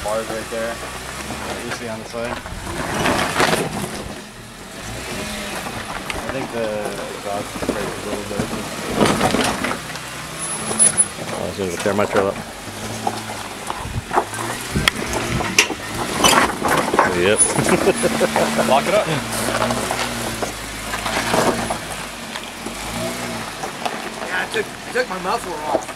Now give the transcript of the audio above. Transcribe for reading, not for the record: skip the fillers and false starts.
bars right there. You see on the side. I think the exhaust breaks a little bit. Oh, I was going to tear my trail up. Yep. Lock it up. Yeah, I took my muffler off.